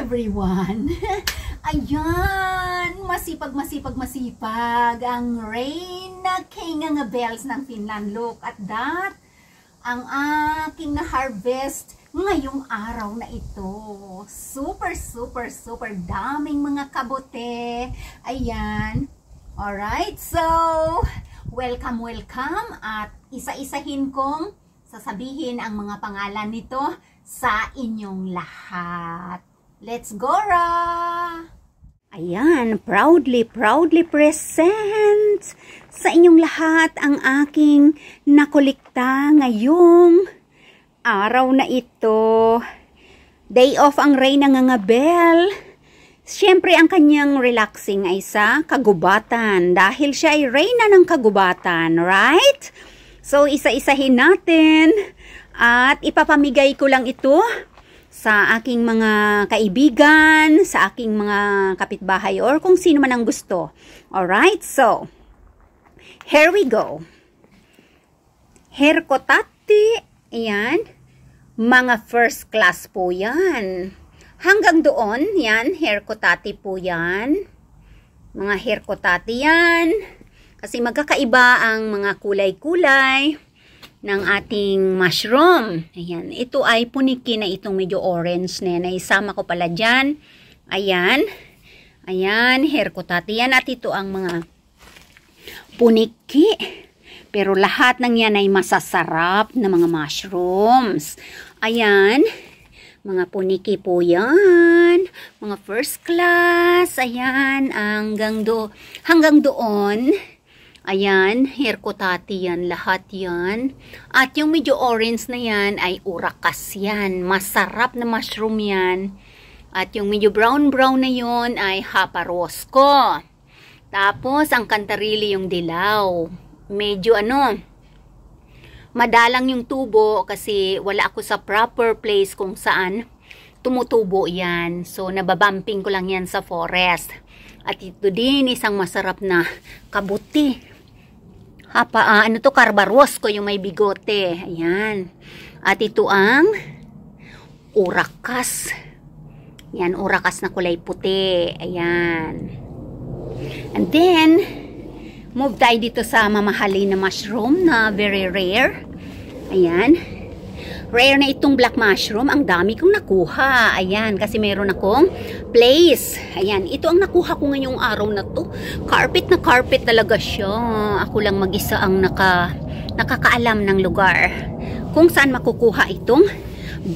everyone! Ayan! Masipag ang Reyna King Bells ng Finland. Look at that! Ang aking na-harvest ngayong araw na ito. Super daming mga kabote. Ayan. Alright, so welcome at isa-isahin kong sasabihin ang mga pangalan nito sa inyong lahat. Let's go, Ra! Ayan, proudly present sa inyong lahat ang aking nakolekta ngayong araw na ito. Day off ang Reyna Ngangabel. Siyempre, ang kanyang relaxing ay sa kagubatan dahil siya ay Reyna ng kagubatan, right? So, isa-isahin natin at ipapamigay ko lang ito sa aking mga kaibigan, sa aking mga kapitbahay, or kung sino man ang gusto. Alright, so, here we go. Herkotati, ayan, mga first class po yan. Hanggang doon, yan, herkotati po yan. Mga herkotati yan. Kasi magkakaiba ang mga kulay-kulay ng ating mushroom. Ayan. Ito ay puniki na itong medyo orange na yan. Naisama ko pala dyan. Ayan. Ayan. Herkotati yan. At ito ang mga puniki. Pero lahat ng yan ay masasarap na mga mushrooms. Ayan. Mga puniki po yan. Mga first class. Ayan. Hanggang doon. Ayan, herkotati yan, lahat yan. At yung medyo orange na yan ay urakas yan. Masarap na mushroom yan. At yung medyo brown na yun ay haparosco. Tapos, ang kantarili yung dilaw. Medyo madalang yung tubo kasi wala ako sa proper place kung saan tumutubo yan. So, nababumping ko lang yan sa forest. At ito din, isang masarap na kabuti. Karbarosco yung may bigote. Ayan. At ito ang urakas. Ayan, urakas na kulay puti. Ayan. And then, move tayo dito sa mamahalin na mushroom na very rare. Ayan. Rare na itong black mushroom. Ang dami kong nakuha. Ayan, kasi meron akong place. Ayan, ito ang nakuha ko ngayong araw na to. Carpet na carpet talaga siya. Ako lang mag-isa ang nakakaalam ng lugar kung saan makukuha itong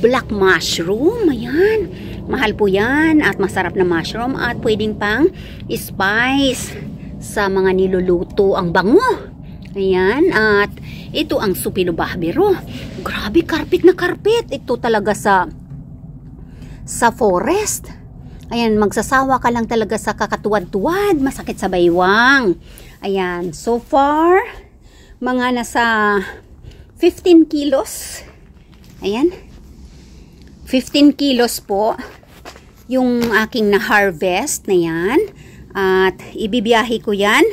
black mushroom. Ayan, mahal po yan at masarap na mushroom at pwedeng pang spice sa mga niluluto. Ang bango. Ayan, at ito ang supilobahbero. Grabe, carpet na carpet. Ito talaga sa forest. Ayan, magsasawa ka lang talaga sa kakatuwad-tuwad. Masakit sa baywang. Ayan, so far, mga nasa 15 kilos. Ayan, 15 kilos po yung aking na-harvest na yan. At ibibiyahe ko yan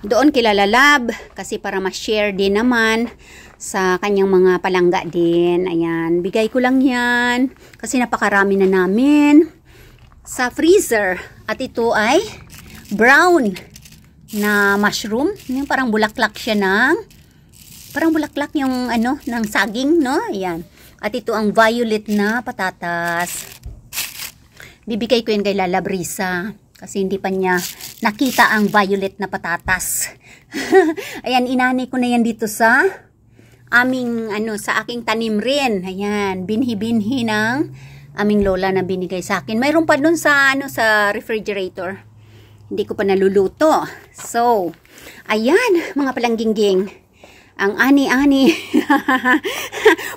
doon kilalalab kasi para ma-share din naman sa kanyang mga palangga din. Ayan, bigay ko lang yan kasi napakarami na namin sa freezer. At ito ay brown na mushroom. Yung parang bulaklak siya parang bulaklak yung ng saging, no? Ayan. At ito ang violet na patatas. Bibigay ko yan kay Lala Brisa kasi hindi pa niya nakita ang violet na patatas. Ayan, inani ko na yan dito sa aming, sa aking tanim rin. Ayan, binhi-binhi ng aming lola na binigay sa akin. Mayroon pa dun sa, sa refrigerator. Hindi ko pa naluluto. So, ayan, mga palanggingging. Ang ani-ani.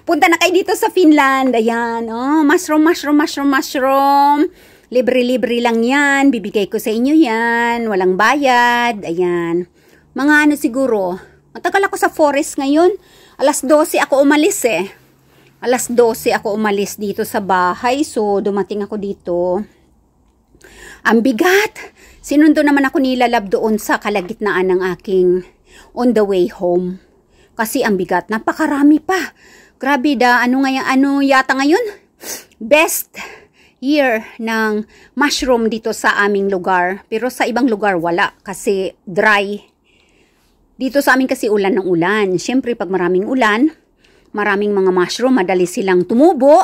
Punta na kayo dito sa Finland. Ayan, mushroom. Libre-libre lang yan. Bibigay ko sa inyo yan. Walang bayad. Ayan. Mga siguro. Matagal ako sa forest ngayon. Alas 12 ako umalis Alas 12 ako umalis dito sa bahay. So, dumating ako dito. Ang bigat. Sinundo naman ako nilalab doon sa kalagitnaan ng aking on the way home. Kasi ang bigat. Napakarami pa. Grabe ano yata ngayon? Best year ng mushroom dito sa aming lugar. Pero sa ibang lugar wala kasi dry. Dito sa amin kasi ulan ng ulan. Siyempre pag maraming ulan, maraming mga mushroom, madali silang tumubo.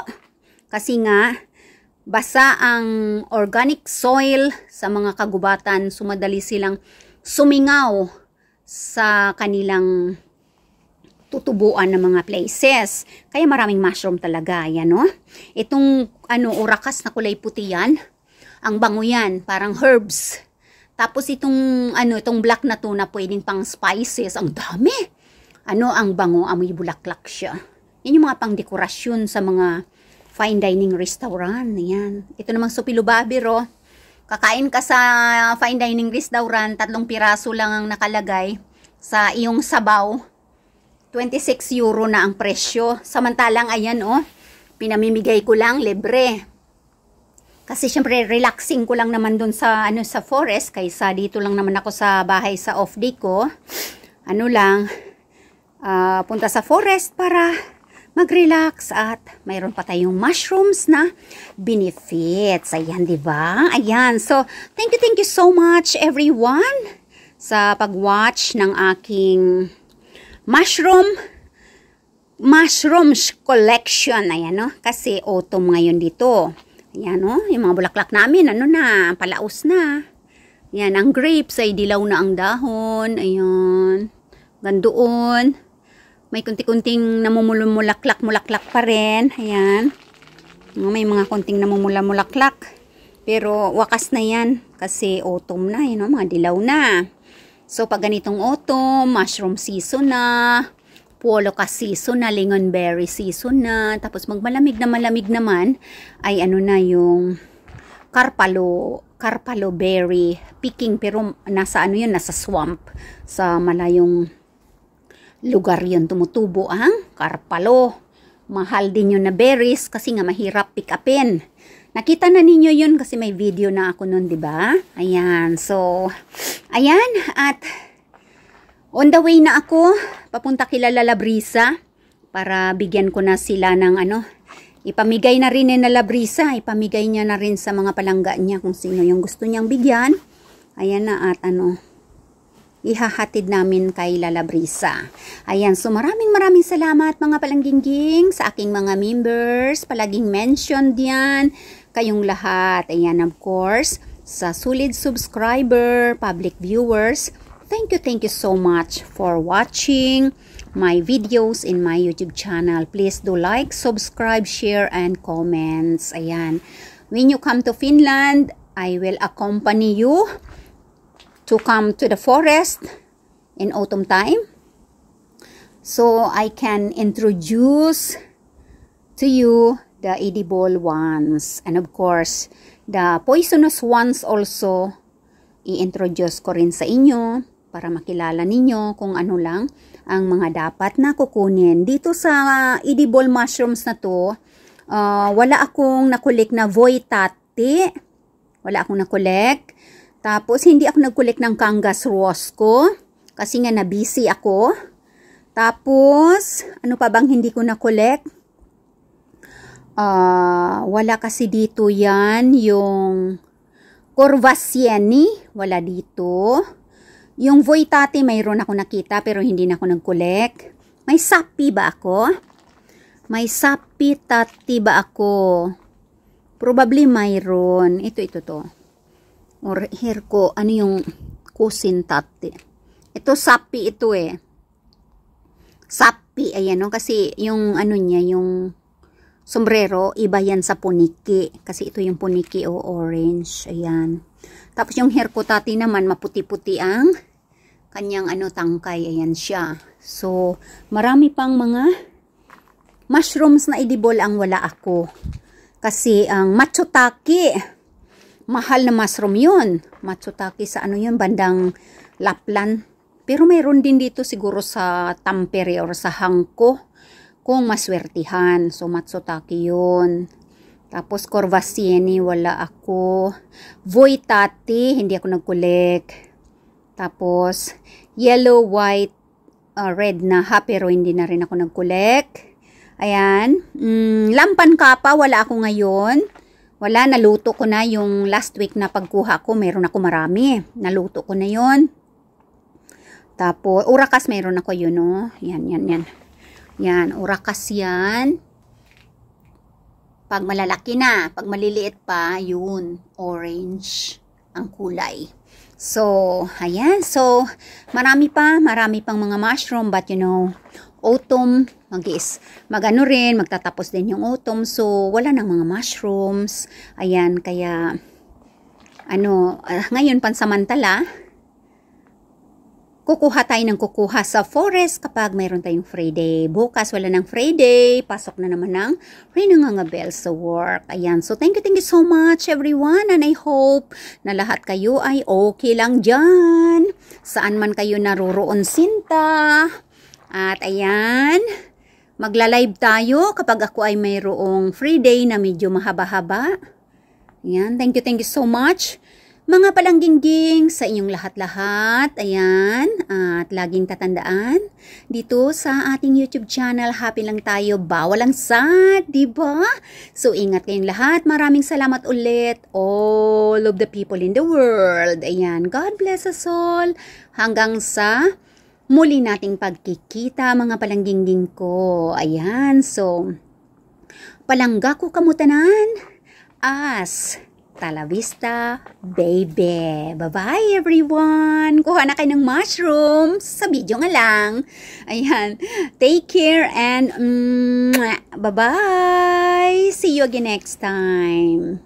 Kasi nga, basa ang organic soil sa mga kagubatan. So madali silang sumingaw sa kanilang tutubuan ng mga places. Kaya maraming mushroom talaga. Yan, no? Itong urakas na kulay puti yan. Ang bango yan. Parang herbs. Tapos itong black na to na pwedeng pang spices. Ang dami. Ang bango. Amoy bulaklak siya. Yan yung mga pang dekorasyon sa mga fine dining restaurant. Yan. Ito namang supilubabiro. Kakain ka sa fine dining restaurant. 3 piraso lang ang nakalagay sa iyong sabaw. 26 euro na ang presyo. Samantalang ayan pinamimigay ko lang libre. Kasi syempre relaxing ko lang naman dun sa sa forest kaysa dito lang naman ako sa bahay sa off day ko. Punta sa forest para mag-relax at mayroon pa tayong mushrooms na benefits. Ayan, 'di ba? Ayan. So, thank you so much everyone sa pag-watch ng aking mushrooms collection. Ayan, kasi autumn ngayon dito. Ayan, yung mga bulaklak namin, palaos na. Ayan, ang grapes ay dilaw na ang dahon. Ayan, gandoon. May kunti-kunting namumulaklak pa rin. Ayan, may mga kunting namumulaklak. Pero wakas na yan kasi autumn na, mga dilaw na. So, pag ganitong autumn, mushroom season na, poloka season na, lingonberry season na, tapos malamig naman, ay yung carpalo berry picking, pero nasa nasa swamp, sa malayong lugar yun tumutubo ang carpalo. Mahal din yun na berries kasi nga mahirap pick upin. Nakita na ninyo yun kasi may video na ako nun, 'di ba? Ayan. So, ayan, at on the way na ako papunta kila Lala Brisa para bigyan ko na sila ng ipamigay na rin ni Lala Brisa, ipamigay niya na rin sa mga palangga niya kung sino yung gusto niyang bigyan. Ayan na, at ihahatid namin kay Lala Brisa. Ayan, so maraming salamat mga palangging sa aking mga members. Palaging mentioned yan kayong lahat. Ayan, of course, sa solid subscriber, public viewers, thank you so much for watching my videos in my YouTube channel. Please do like, subscribe, share, and comments. Ayan, when you come to Finland, I will accompany you to come to the forest in autumn time, so I can introduce to you the edible ones, and of course the poisonous ones also i-introduce ko rin sa inyo para makilala ninyo kung ano lang ang mga dapat na kukunin. Dito sa edible mushrooms na to, wala akong nakulik na voitati, wala akong nakulik. Tapos, hindi ako nag-collect ng Kangas Rosco kasi nga na-busy ako. Tapos, ano pa bang hindi ko na-collect? Wala kasi dito yan. Yung Corvacieni, wala dito. Yung Voitati, mayroon ako nakita pero hindi na ako nag-collect. May Sapi ba ako? May Sapi Tati ba ako? Probably mayroon. Ito to. Or here ko, yung kusin tati. Ito sapi ito Sapi, ayan kasi yung niya, yung sombrero, iba yan sa puniki. Kasi ito yung puniki orange, ayan. Tapos yung hair ko tati naman, maputi-puti ang kanyang tangkay, ayan siya. So, marami pang mga mushrooms na edible ang wala ako. Kasi ang matsutake, mahal na mushroom yun. Matsutake sa yun, bandang Lapland. Pero mayroon din dito siguro sa Tampere or sa Hanko kung maswertihan. So, matsutake yun. Tapos, Corvacieni, wala ako. Voitati, hindi ako nag-collect. Tapos, yellow, white, red na ha, pero hindi na rin ako nag-collect. Ayan. Lampan kapa, wala ako ngayon. Wala, naluto ko na yung last week na pagkuha ko. Meron ako marami. Naluto ko na yon. Tapos, urakas meron ako yun, no? Yan. Yan, urakas yan. Pag malalaki na, pag maliliit pa, yun, orange ang kulay. So, ayan. So, marami pang mga mushroom. But, you know, autumn, mag-ano rin, magtatapos din yung autumn. So, wala nang mga mushrooms. Ayan, kaya, ngayon, pansamantala, kukuha tayo ng kukuha sa forest kapag mayroon tayong free day. Bukas, wala ng free day. Pasok na naman ng Rinangangabel sa work. Ayan. So, thank you so much everyone. And I hope na lahat kayo ay okay lang dyan. Saan man kayo naroroon sinta. At ayan, magla-live tayo kapag ako ay mayroong free day na medyo mahaba-haba. Ayan. Thank you so much. Mga palangging-ging sa inyong lahat-lahat, ayan, at laging tatandaan, dito sa ating YouTube channel, happy lang tayo, bawal ang sad, diba? So, ingat kayong lahat, maraming salamat ulit, all of the people in the world, ayan, God bless us all, hanggang sa muli nating pagkikita, mga palangging-ging ko, ayan, so, palangga ko kamutanan, Hasta la vista, baby. Bye-bye, everyone. Kuha na kayo ng mushrooms. Sa video nga lang. Ayan. Take care and bye-bye. See you again next time.